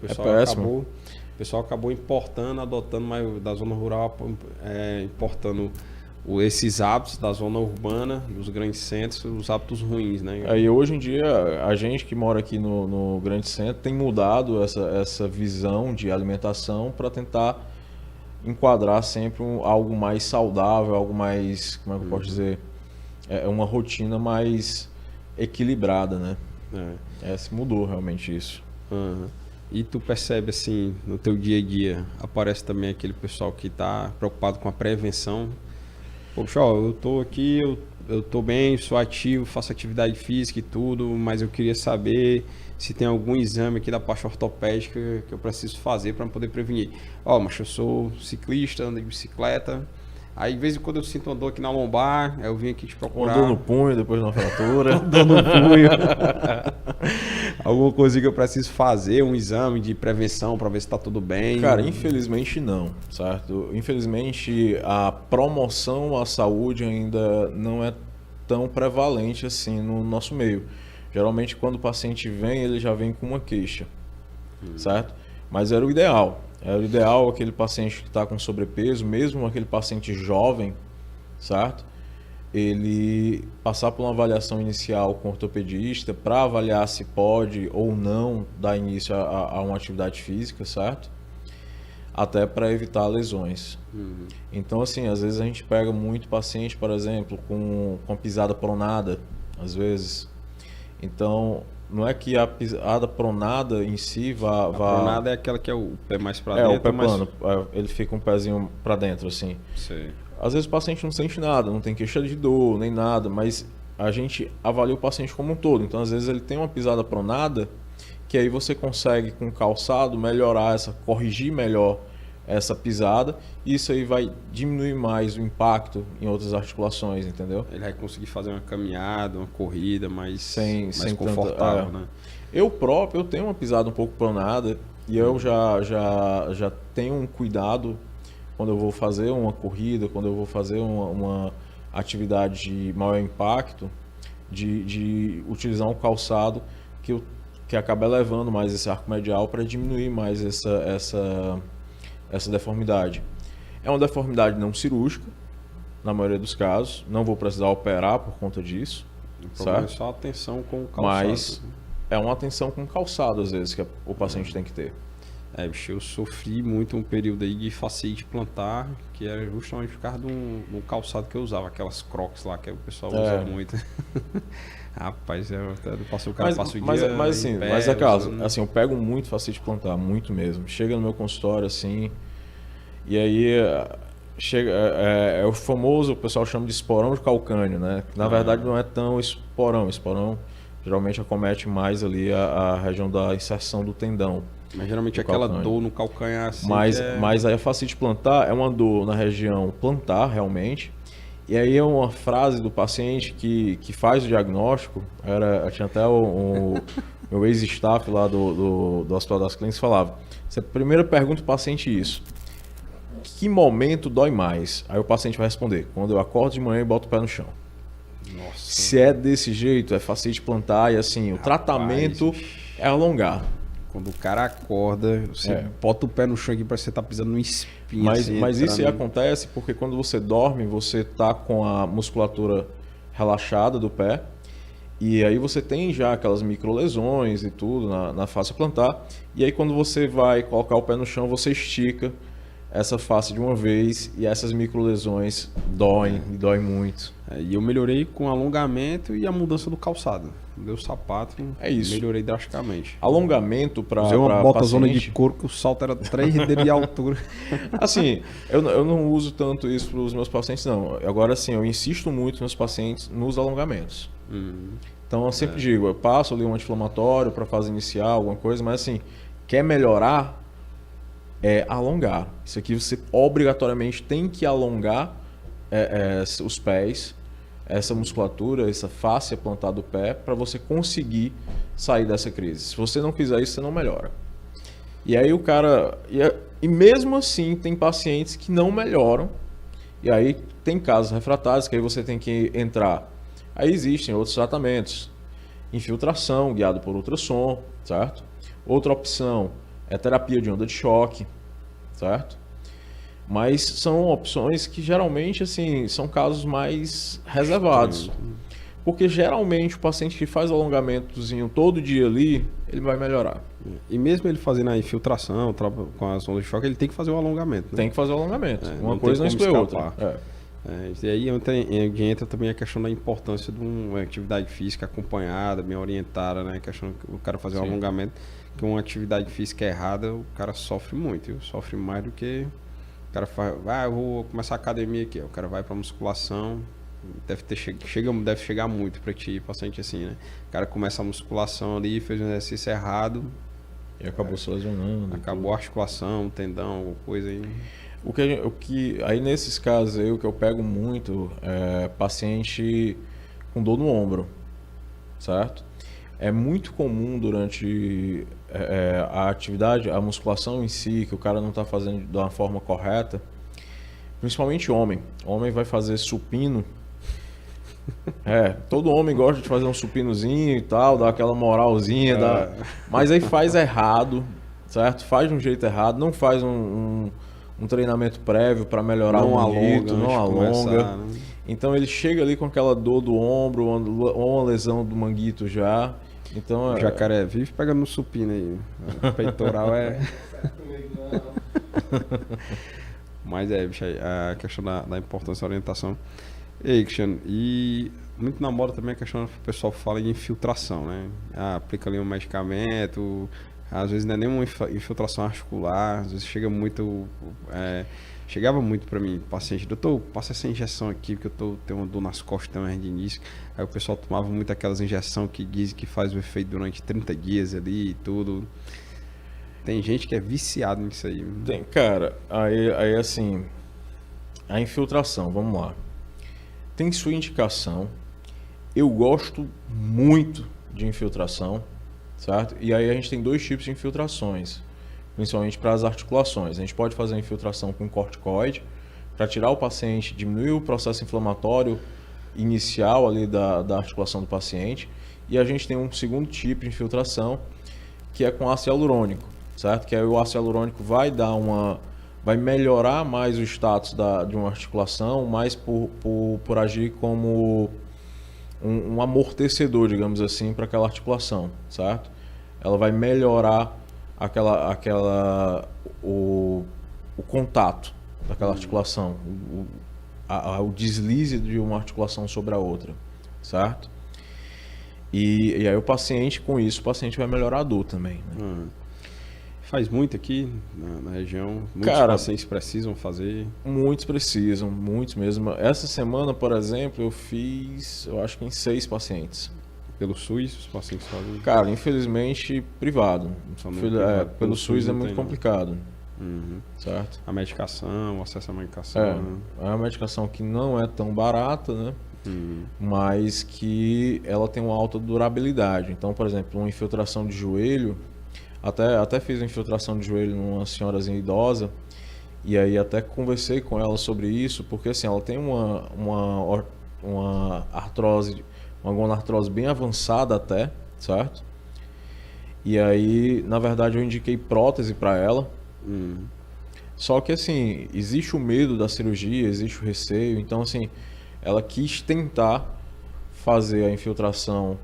pessoal acabou importando, adotando mais da zona rural, importando esses hábitos da zona urbana, dos grandes centros, os hábitos ruins, né? Aí hoje em dia, a gente que mora aqui no grande centro tem mudado essa visão de alimentação para tentar enquadrar sempre algo mais saudável, algo mais, como é que eu posso dizer, uma rotina mais equilibrada, né? Se mudou realmente isso. Uhum. E tu percebe assim, no teu dia a dia, aparece também aquele pessoal que está preocupado com a prevenção. Poxa, eu tô aqui, eu tô bem, sou ativo, faço atividade física e tudo, mas eu queria saber se tem algum exame aqui da parte ortopédica que eu preciso fazer para poder prevenir. Mas eu sou ciclista, ando de bicicleta, aí de vez em quando eu sinto uma dor aqui na lombar, aí eu vim aqui te procurar. Uma dor no punho, depois de uma fratura. Dor no punho. Alguma coisa que eu preciso fazer, um exame de prevenção para ver se está tudo bem? Cara, infelizmente não, certo? Infelizmente a promoção à saúde ainda não é tão prevalente assim no nosso meio. Geralmente quando o paciente vem, ele já vem com uma queixa, certo? Mas era o ideal. Era o ideal aquele paciente que está com sobrepeso, mesmo aquele paciente jovem, certo? Ele passar por uma avaliação inicial com o ortopedista para avaliar se pode ou não dar início a uma atividade física, certo? Até para evitar lesões. Então, assim, às vezes a gente pega muito paciente, por exemplo, com pisada pronada, às vezes. Então, não é que a pisada pronada em si vá... A pronada é aquela que é o pé mais para dentro? É, o pé plano. Ele fica um pezinho para dentro, assim. Sei. Às vezes o paciente não sente nada, não tem queixa de dor, nem nada, mas a gente avalia o paciente como um todo. Então, às vezes ele tem uma pisada pronada, que aí você consegue, com calçado, corrigir melhor essa pisada, e isso aí vai diminuir mais o impacto em outras articulações, entendeu? Ele vai conseguir fazer uma caminhada, uma corrida mais confortável, né? Eu tenho uma pisada um pouco pronada, e eu já tenho um cuidado quando eu vou fazer uma corrida, quando eu vou fazer uma atividade de maior impacto, de utilizar um calçado que acaba elevando mais esse arco medial para diminuir mais essa deformidade. É uma deformidade não cirúrgica, na maioria dos casos. Não vou precisar operar por conta disso. O problema é só atenção com o calçado. Mas é uma atenção com o calçado, às vezes, que o paciente tem que ter. Bicho, eu sofri muito um período aí de fascite plantar, que era justamente por causa do calçado que eu usava, aquelas Crocs lá que o pessoal usa muito. Rapaz, eu passo o dia mas é caso, assim, eu pego muito fascite plantar, muito mesmo. Chega no meu consultório, assim, e aí é o famoso, o pessoal chama de esporão de calcânio, né? Na verdade não é tão esporão geralmente acomete mais ali a região da inserção do tendão. Mas geralmente aquela dor no calcanhar assim. Mas aí a fascite plantar é uma dor na região plantar, realmente. E aí é uma frase do paciente que faz o diagnóstico. Tinha até meu ex-staff lá do Hospital das Clínicas falava, você primeiro pergunta o paciente isso, que momento dói mais? Aí o paciente vai responder, quando eu acordo de manhã e boto o pé no chão. Nossa. Se é desse jeito, é fascite plantar e assim, o tratamento é alongar. Quando o cara acorda, você bota o pé no chão aqui para você estar pisando no espinho. Mas assim, isso aí acontece porque quando você dorme, você tá com a musculatura relaxada do pé e aí você tem já aquelas microlesões e tudo na face plantar. E aí quando você vai colocar o pé no chão, você estica essa face de uma vez e essas microlesões doem e doem muito. E eu melhorei com alongamento e a mudança do calçado. Deu sapato, melhorei drasticamente. Alongamento para usei uma bota paciente... zona de couro que o salto era 3 dedos de altura. Assim, eu não uso tanto isso para os meus pacientes, não. Agora sim, eu insisto muito nos meus pacientes nos alongamentos. Então eu sempre digo, eu passo ali um anti-inflamatório para fase inicial, alguma coisa, mas assim, quer melhorar, é alongar. Isso aqui você obrigatoriamente tem que alongar os pés, essa musculatura, essa face plantar do pé, para você conseguir sair dessa crise. Se você não fizer isso, você não melhora. E aí o cara... E mesmo assim, tem pacientes que não melhoram. E aí tem casos refratários que aí você tem que entrar. Aí existem outros tratamentos. Infiltração, guiado por ultrassom, certo? Outra opção é terapia de onda de choque, certo? Mas são opções que geralmente assim, são casos mais reservados. Porque geralmente o paciente que faz alongamentozinho todo dia ali, ele vai melhorar. E mesmo ele fazendo a infiltração com as ondas de choque, ele tem que fazer o alongamento. Né? Tem que fazer o alongamento. Uma coisa não exclui a outra. E aí entra também a questão da importância de uma atividade física acompanhada, bem orientada, né? A questão do cara fazer um alongamento, que uma atividade física errada, o cara sofre muito, viu? Sofre mais do que o cara faz, eu vou começar a academia aqui, o cara vai para musculação, deve chegar muito para ti, paciente assim, né? O cara começa a musculação ali, fez um exercício errado e acabou se lesionando. Acabou a articulação, tendão, alguma coisa aí. O que aí nesses casos aí, o que eu pego muito é paciente com dor no ombro, certo? É muito comum durante a atividade, a musculação em si, que o cara não está fazendo de uma forma correta, principalmente homem. Homem vai fazer supino. Todo homem gosta de fazer um supinozinho e tal, dar aquela moralzinha, mas aí faz errado, certo? Faz de um jeito errado, não faz um treinamento prévio para melhorar o manguito, não alonga. Então ele chega ali com aquela dor do ombro, ou uma lesão do manguito já. Então, o jacaré vive pegando no supino aí. O peitoral Mas bicho, a questão da importância da orientação. Ei, Cristiano, e muito na moda também a questão que o pessoal fala de infiltração, né? Aplica ali um medicamento, às vezes não é nem uma infiltração articular, às vezes chegava muito para mim, paciente, doutor, passa essa injeção aqui, porque eu tenho uma dor nas costas, tenho uma hernia de início. Aí o pessoal tomava muito aquelas injeções que dizem que faz o efeito durante 30 dias ali e tudo. Tem gente que é viciado nisso aí. Tem, cara, aí assim, a infiltração, vamos lá. Tem sua indicação. Eu gosto muito de infiltração, certo? E aí a gente tem dois tipos de infiltrações, principalmente para as articulações. A gente pode fazer a infiltração com corticoide, para tirar o paciente, diminuir o processo inflamatório inicial ali da articulação do paciente. E a gente tem um segundo tipo de infiltração, que é com ácido hialurônico, certo? Que aí o ácido hialurônico vai melhorar mais o status de uma articulação, mais por agir como um amortecedor, digamos assim, para aquela articulação, certo? Ela vai melhorar o contato daquela articulação, o deslize de uma articulação sobre a outra, certo? E aí o paciente, com isso, o paciente vai melhorar a dor também, né? Faz muito aqui na região, muitos pacientes precisam fazer. Muitos precisam, muitos mesmo. Essa semana, por exemplo, eu fiz, eu acho que em 6 pacientes. Pelo SUS, os pacientes fazem? Cara, infelizmente, privado. Pelo SUS é muito complicado. Certo? A medicação, o acesso à medicação. É uma medicação que não é tão barata, né? mas que ela tem uma alta durabilidade. Então, por exemplo, uma infiltração de joelho, até fiz uma infiltração de joelho numa senhorazinha idosa, e aí até conversei com ela sobre isso, porque assim, ela tem uma artrose, uma gonartrose bem avançada até, certo? E aí, na verdade, eu indiquei prótese para ela. Só que assim, existe o medo da cirurgia, existe o receio, então assim, ela quis tentar fazer a infiltração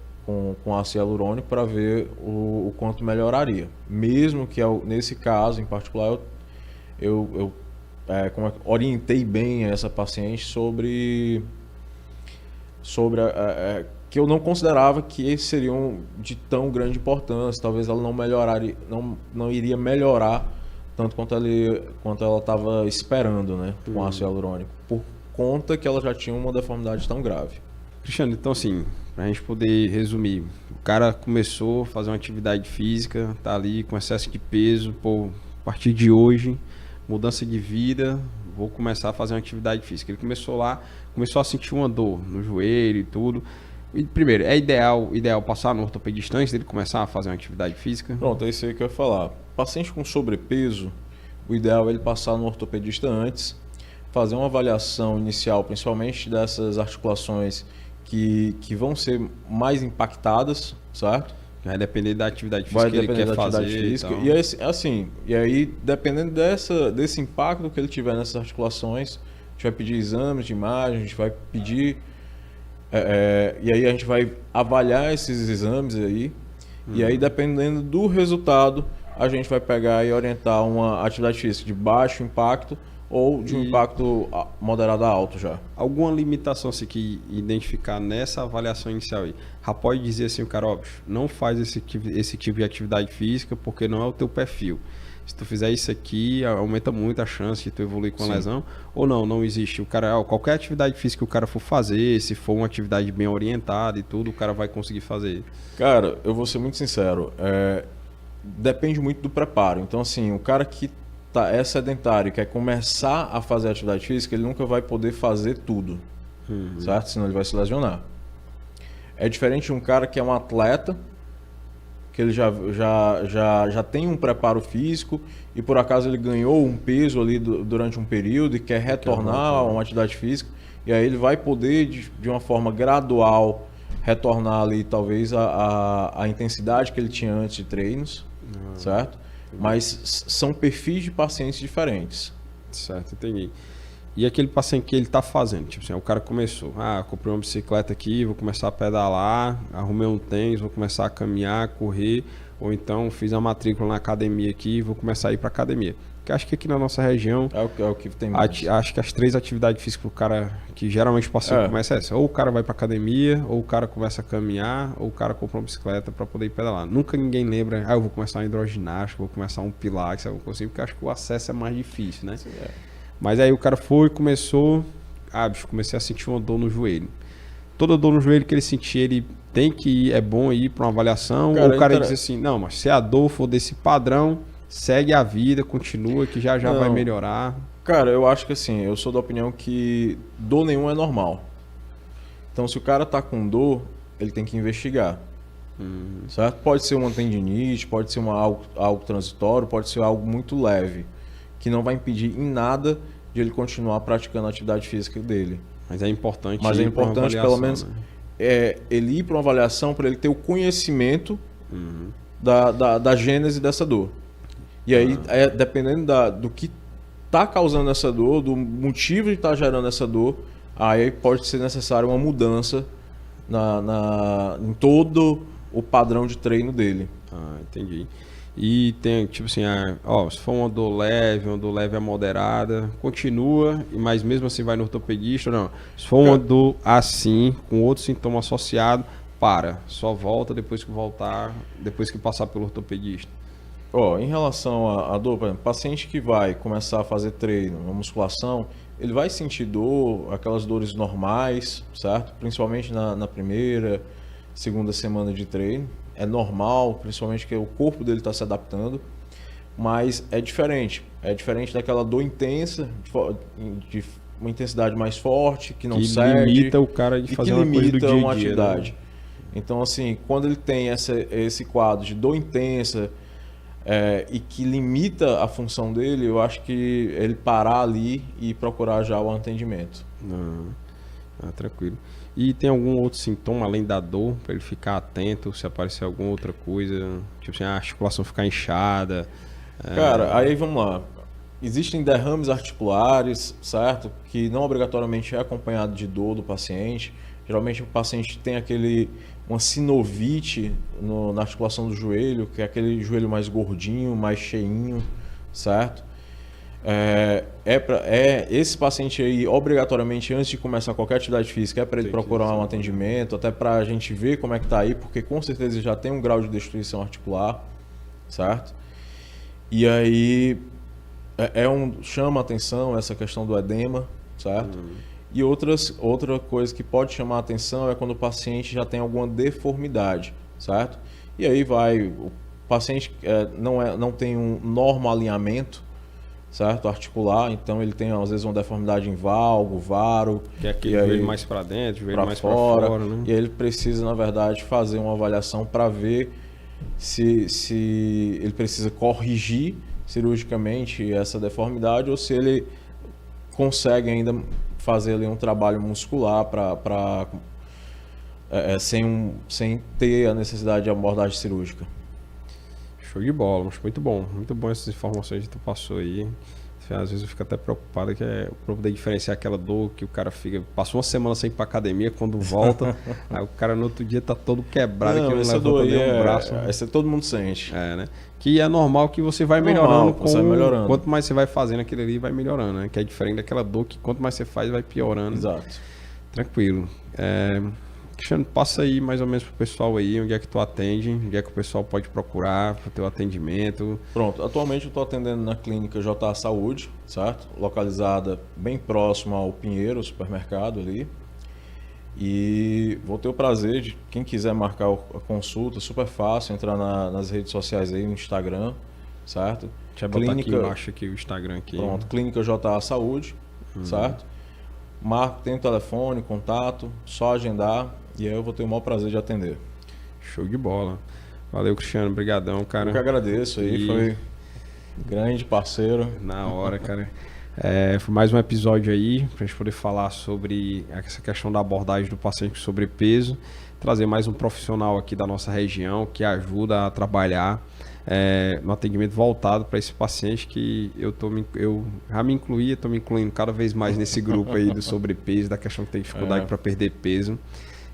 com ácido hialurônico para ver o quanto melhoraria. Mesmo que nesse caso em particular eu orientei bem essa paciente sobre que eu não considerava que esses seriam de tão grande importância. Talvez ela não melhoraria, não iria melhorar tanto quanto ela estava esperando, né, com ácido hialurônico, por conta que ela já tinha uma deformidade tão grave. Cristiano, então assim, pra gente poder resumir, o cara começou a fazer uma atividade física, tá ali com excesso de peso, pô, a partir de hoje, mudança de vida, vou começar a fazer uma atividade física. Ele começou a sentir uma dor no joelho e tudo. E, primeiro, é ideal passar no ortopedista antes dele começar a fazer uma atividade física? Pronto, é isso aí que eu ia falar. Paciente com sobrepeso, o ideal é ele passar no ortopedista antes, fazer uma avaliação inicial, principalmente dessas articulações que vão ser mais impactadas, certo? Vai depender da atividade física que ele quer fazer. E aí, dependendo desse impacto que ele tiver nessas articulações, a gente vai pedir exames de imagem, a gente vai pedir... e aí a gente vai avaliar esses exames aí, e aí dependendo do resultado, a gente vai pegar e orientar uma atividade física de baixo impacto ou de um impacto moderado a alto já. Alguma limitação assim, que identificar nessa avaliação inicial aí? Já pode dizer assim, o cara, ó, não faz esse tipo de atividade física porque não é o teu perfil. Se tu fizer isso aqui, aumenta muito a chance de tu evoluir com a lesão. Ou não existe. O cara, qualquer atividade física que o cara for fazer, se for uma atividade bem orientada e tudo, o cara vai conseguir fazer. Cara, eu vou ser muito sincero. Depende muito do preparo. Então, assim, o cara que é sedentário e quer começar a fazer atividade física, ele nunca vai poder fazer tudo, certo? Senão ele vai se lesionar. É diferente de um cara que é um atleta, que ele já tem um preparo físico e por acaso ele ganhou um peso ali durante um período e quer retornar a uma atividade física, e aí ele vai poder, de uma forma gradual, retornar ali talvez a intensidade que ele tinha antes de treinos, certo? Mas são perfis de pacientes diferentes. Certo, entendi. E aquele paciente que ele está fazendo? Tipo assim, o cara começou, comprei uma bicicleta aqui, vou começar a pedalar, arrumei um tênis, vou começar a caminhar, correr, ou então fiz a matrícula na academia aqui, vou começar a ir para academia. Porque acho que aqui na nossa região, é o que tem mais. Acho que as 3 atividades físicas pro cara, que geralmente o paciente começa é essa. Ou o cara vai para academia, ou o cara começa a caminhar, ou o cara compra uma bicicleta para poder ir pedalar. Nunca ninguém lembra, eu vou começar uma hidroginástica, vou começar um pilates, alguma coisa assim, porque acho que o acesso é mais difícil, né? Sim, Mas aí o cara começou, bicho, comecei a sentir uma dor no joelho. Toda dor no joelho que ele sentir, ele tem que ir, é bom ir para uma avaliação, ou o cara diz assim, não, mas se a dor for desse padrão, segue a vida, continua, que já vai melhorar. Cara, eu acho que assim, eu sou da opinião que dor nenhuma é normal. Então, se o cara tá com dor, ele tem que investigar. Certo? Pode ser uma tendinite, pode ser algo transitório, pode ser algo muito leve, que não vai impedir em nada de ele continuar praticando a atividade física dele. Mas é importante pelo menos, ele ir para uma avaliação para ele ter o conhecimento da gênese dessa dor. E aí, dependendo do que está causando essa dor, do motivo de estar gerando essa dor, aí pode ser necessária uma mudança em todo o padrão de treino dele. Entendi. E tem, tipo assim, se for uma dor leve a moderada, continua, mas mesmo assim vai no ortopedista, não. Se for uma dor assim, com outro sintoma associado, só volta depois que passar pelo ortopedista. Em relação à dor, por exemplo, paciente que vai começar a fazer treino, uma musculação, ele vai sentir dor, aquelas dores normais, certo? Principalmente na primeira, segunda semana de treino. É normal, principalmente que o corpo dele está se adaptando, mas é diferente. É diferente daquela dor intensa, uma intensidade mais forte, que não que cede. limita o cara de fazer uma coisa do dia a dia, uma atividade. Né? Então, assim, quando ele tem esse quadro de dor intensa e que limita a função dele, eu acho que ele parar ali e procurar já o atendimento. Tranquilo. E tem algum outro sintoma além da dor, para ele ficar atento, se aparecer alguma outra coisa, tipo assim, a articulação ficar inchada? Cara, aí vamos lá. Existem derrames articulares, certo? Que não obrigatoriamente é acompanhado de dor do paciente. Geralmente o paciente tem uma sinovite na articulação do joelho, que é aquele joelho mais gordinho, mais cheinho, certo? Esse paciente aí, obrigatoriamente, antes de começar qualquer atividade física, é para ele procurar um atendimento, até para a gente ver como é que está aí, porque com certeza ele já tem um grau de destruição articular, certo? E aí chama a atenção essa questão do edema, certo? E outra coisa que pode chamar a atenção é quando o paciente já tem alguma deformidade, certo? E aí o paciente não tem um normal alinhamento, certo? Articular, então ele tem às vezes uma deformidade em valgo, varo, que é aquele joelho mais para dentro, joelho mais para fora, né? E aí ele precisa, na verdade, fazer uma avaliação para ver se ele precisa corrigir cirurgicamente essa deformidade ou se ele consegue ainda fazer ali um trabalho muscular sem ter a necessidade de abordagem cirúrgica. Show de bola, mas muito bom essas informações que tu passou aí. Às vezes eu fico até preocupado que para poder diferenciar aquela dor que o cara passou uma semana sem ir pra academia, quando volta, aí o cara no outro dia tá todo quebrado, que não levanta nem um braço. Essa todo mundo sente. Né? Que é normal que você vai melhorando quanto mais você vai fazendo aquilo ali, vai melhorando, né? Que é diferente daquela dor que quanto mais você faz, vai piorando. Exato. Tranquilo. Cristiano, passa aí mais ou menos pro pessoal aí, onde é que tu atende, onde é que o pessoal pode procurar para o teu atendimento. Pronto, atualmente eu estou atendendo na clínica JA Saúde, certo? Localizada bem próximo ao Pinheiro, supermercado ali. E vou ter o prazer de, quem quiser marcar a consulta, super fácil, entrar nas redes sociais aí, no Instagram, certo? Deixa eu botar aqui embaixo aqui o Instagram aqui. Pronto, Clínica JA Saúde, certo? Tem o telefone, contato, só agendar e aí eu vou ter o maior prazer de atender. Show de bola. Valeu, Cristiano. Obrigadão, cara. Eu que agradeço aí, foi grande parceiro. Na hora, cara. Foi mais um episódio aí pra gente poder falar sobre essa questão da abordagem do paciente com sobrepeso, trazer mais um profissional aqui da nossa região que ajuda a trabalhar no atendimento voltado para esse paciente que eu já me incluía, estou me incluindo cada vez mais nesse grupo aí do sobrepeso, da questão que tem dificuldade para perder peso.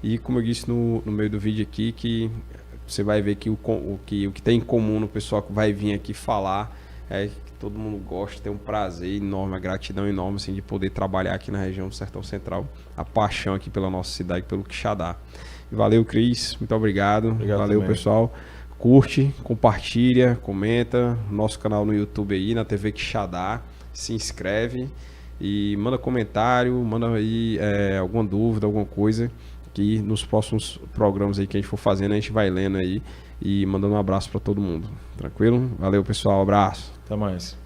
E como eu disse no meio do vídeo aqui, que você vai ver que o que tem em comum no pessoal que vai vir aqui falar é que todo mundo gosta, tem um prazer enorme, uma gratidão enorme assim, de poder trabalhar aqui na região do Sertão Central, a paixão aqui pela nossa cidade, pelo Quixadá. Valeu, Cris, muito obrigado. Valeu, também. Pessoal. Curte, compartilha, comenta, nosso canal no YouTube aí, na TV Quixadá, se inscreve e manda comentário, manda aí alguma dúvida, alguma coisa, que nos próximos programas aí que a gente for fazendo, a gente vai lendo aí e mandando um abraço para todo mundo. Tranquilo? Valeu, pessoal, abraço. Até mais.